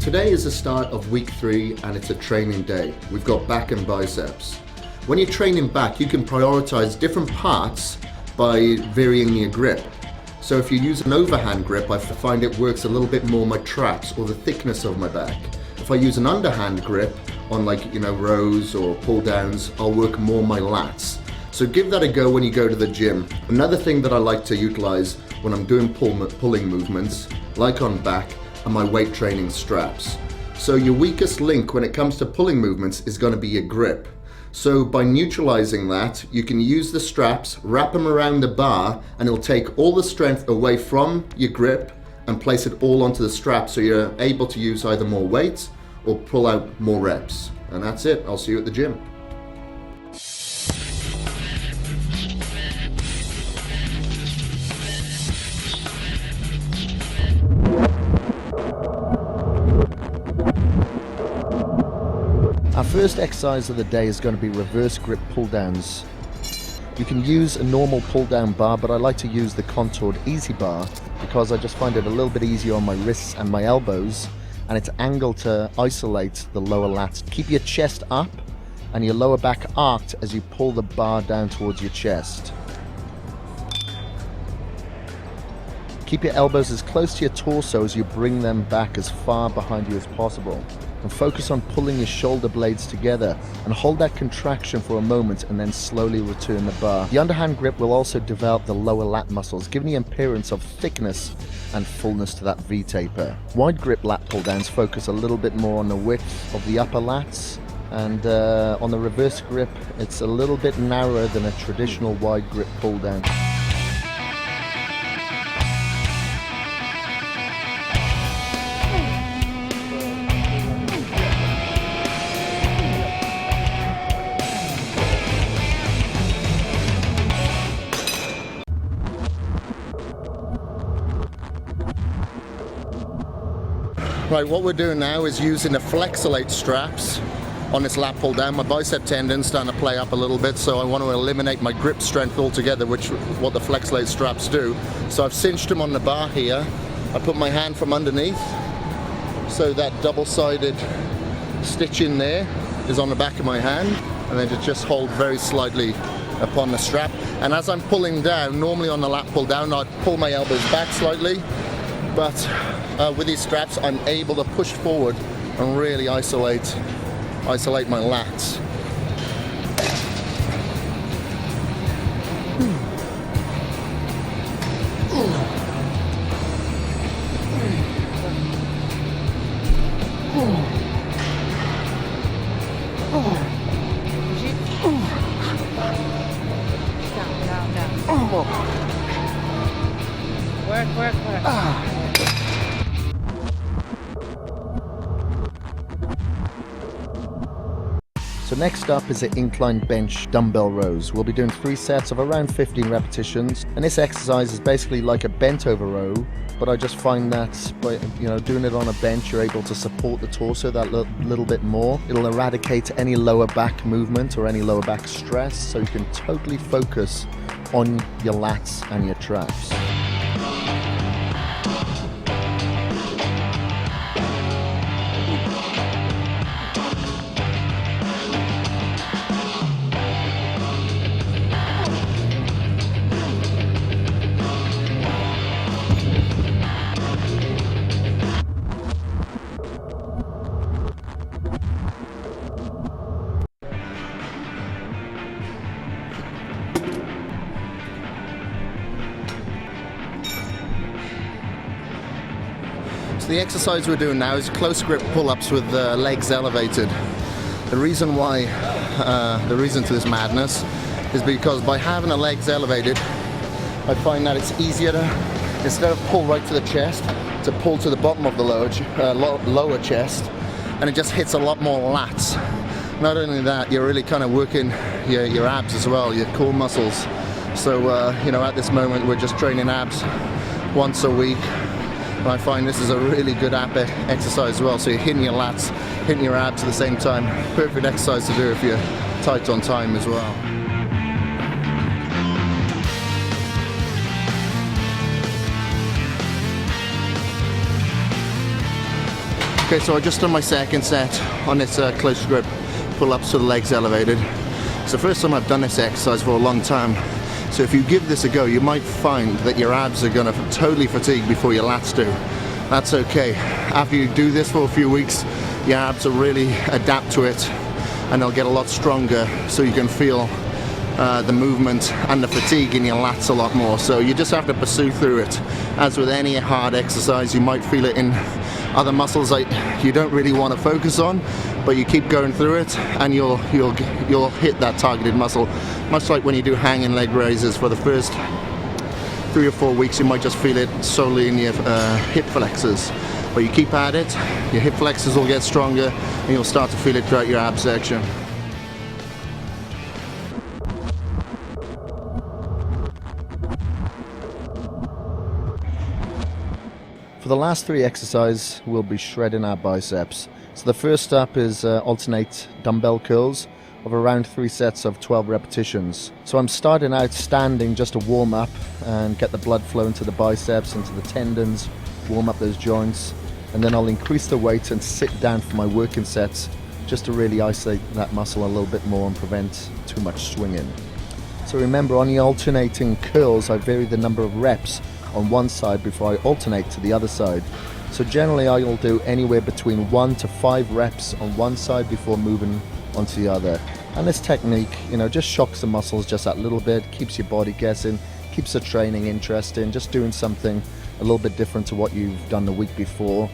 Today is the start of week 3 and it's a training day. We've got back and biceps. When you're training back, you can prioritize different parts by varying your grip. So if you use an overhand grip, I find it works a little bit more my traps or the thickness of my back. If I use an underhand grip on rows or pull downs, I'll work more my lats. So give that a go when you go to the gym. Another thing that I like to utilize when I'm doing pulling movements, like on back, are my weight training straps. So your weakest link when it comes to pulling movements is going to be your grip. So by neutralizing that, you can use the straps, wrap them around the bar, and it'll take all the strength away from your grip and place it all onto the strap, so you're able to use either more weight or pull out more reps. And that's it. I'll see you at the gym. Our first exercise of the day is going to be reverse grip pull downs. You can use a normal pull down bar, but I like to use the contoured easy bar because I just find it a little bit easier on my wrists and my elbows, and it's angled to isolate the lower lats. Keep your chest up and your lower back arched as you pull the bar down towards your chest. Keep your elbows as close to your torso as you bring them back as far behind you as possible. And focus on pulling your shoulder blades together and hold that contraction for a moment and then slowly return the bar. The underhand grip will also develop the lower lat muscles, giving the appearance of thickness and fullness to that V-taper. Wide grip lat pull downs focus a little bit more on the width of the upper lats, and on the reverse grip it's a little bit narrower than a traditional wide grip pull down. Right, what we're doing now is using the flexolate straps on this lat pull down. My bicep tendon's starting to play up a little bit, so I want to eliminate my grip strength altogether, which is what the flexolate straps do. So I've cinched them on the bar here. I put my hand from underneath, so that double-sided stitch in there is on the back of my hand, and then just hold very slightly upon the strap. And as I'm pulling down, normally on the lat pull down, I'd pull my elbows back slightly, but with these straps I'm able to push forward and really isolate my lats. Work. So next up is the incline bench dumbbell rows. We'll be doing 3 sets of around 15 repetitions, and this exercise is basically like a bent over row, but I just find that by doing it on a bench, you're able to support the torso that little bit more. It'll eradicate any lower back movement or any lower back stress, so you can totally focus on your lats and your traps. So the exercise we're doing now is close grip pull-ups with the legs elevated. The reason to this madness is because by having the legs elevated, I find that it's easier to, instead of pull right to the chest, to pull to the bottom of the lower chest, and it just hits a lot more lats. Not only that, you're really kind of working your abs as well, your core muscles. So at this moment we're just training abs once a week. And I find this is a really good ab exercise as well, so you're hitting your lats, hitting your abs at the same time. Perfect exercise to do if you're tight on time as well. Okay, so I just done my second set on this close grip pull-ups with the legs elevated. It's the first time I've done this exercise for a long time. So if you give this a go, you might find that your abs are going to totally fatigue before your lats do. That's okay. After you do this for a few weeks, your abs will really adapt to it and they'll get a lot stronger, so you can feel the movement and the fatigue in your lats a lot more. So you just have to pursue through it. As with any hard exercise, you might feel it in other muscles that you don't really want to focus on, but you keep going through it and you'll hit that targeted muscle. Much like when you do hanging leg raises, for the first 3 or 4 weeks you might just feel it solely in your hip flexors, but you keep at it, your hip flexors will get stronger and you'll start to feel it throughout your ab section. For the last 3 exercises, we'll be shredding our biceps. So the first up is alternate dumbbell curls of around 3 sets of 12 repetitions. So I'm starting out standing just to warm up and get the blood flow into the biceps, into the tendons, warm up those joints, and then I'll increase the weight and sit down for my working sets just to really isolate that muscle a little bit more and prevent too much swinging. So remember, on the alternating curls, I vary the number of reps on one side before I alternate to the other side. So generally I will do anywhere between 1 to 5 reps on one side before moving onto the other. And this technique, just shocks the muscles just that little bit, keeps your body guessing, keeps the training interesting, just doing something a little bit different to what you've done the week before.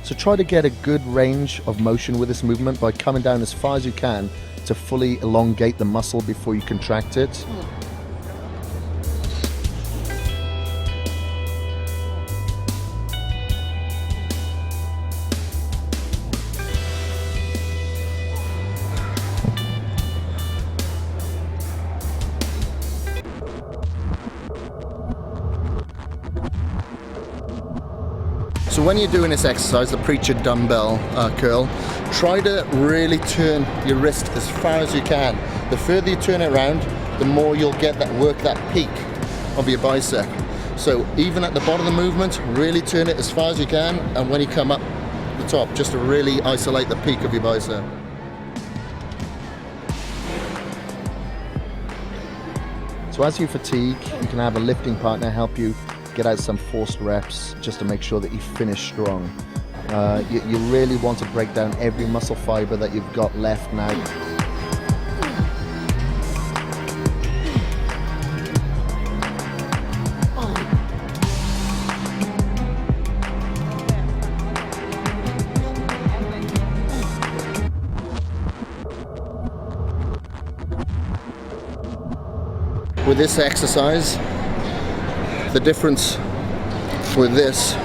So try to get a good range of motion with this movement by coming down as far as you can to fully elongate the muscle before you contract it. So when you're doing this exercise, the preacher dumbbell curl, try to really turn your wrist as far as you can. The further you turn it around, the more you'll get that peak of your bicep. So even at the bottom of the movement, really turn it as far as you can, and when you come up the top, just to really isolate the peak of your bicep. So as you fatigue, you can have a lifting partner help you get out some forced reps just to make sure that you finish strong. You really want to break down every muscle fiber that you've got left now. With this exercise, the difference with this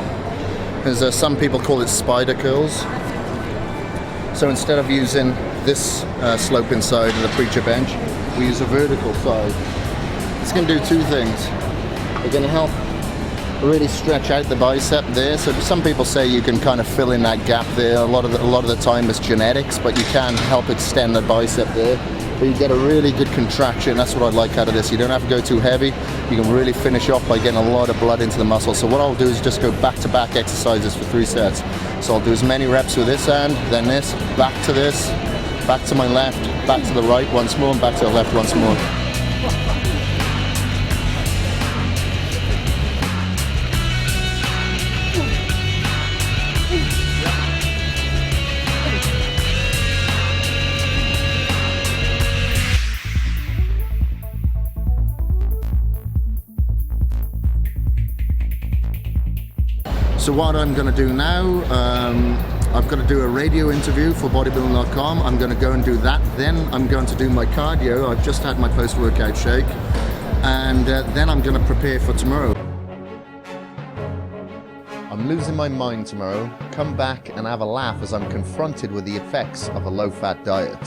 is some people call it spider curls. So instead of using this sloping side of the preacher bench, we use a vertical side. It's going to do 2 things. We're going to help really stretch out the bicep there. So some people say you can kind of fill in that gap there. A lot of the time it's genetics, but you can help extend the bicep there. But you get a really good contraction. That's what I like out of this. You don't have to go too heavy. You can really finish off by getting a lot of blood into the muscle. So what I'll do is just go back-to-back exercises for 3 sets. So I'll do as many reps with this hand, then this, back to this, back to my left, back to the right once more, and back to the left once more. So what I'm going to do now, I've got to do a radio interview for bodybuilding.com. I'm going to go and do that. Then I'm going to do my cardio. I've just had my post-workout shake. And then I'm going to prepare for tomorrow. I'm losing my mind tomorrow. Come back and have a laugh as I'm confronted with the effects of a low-fat diet.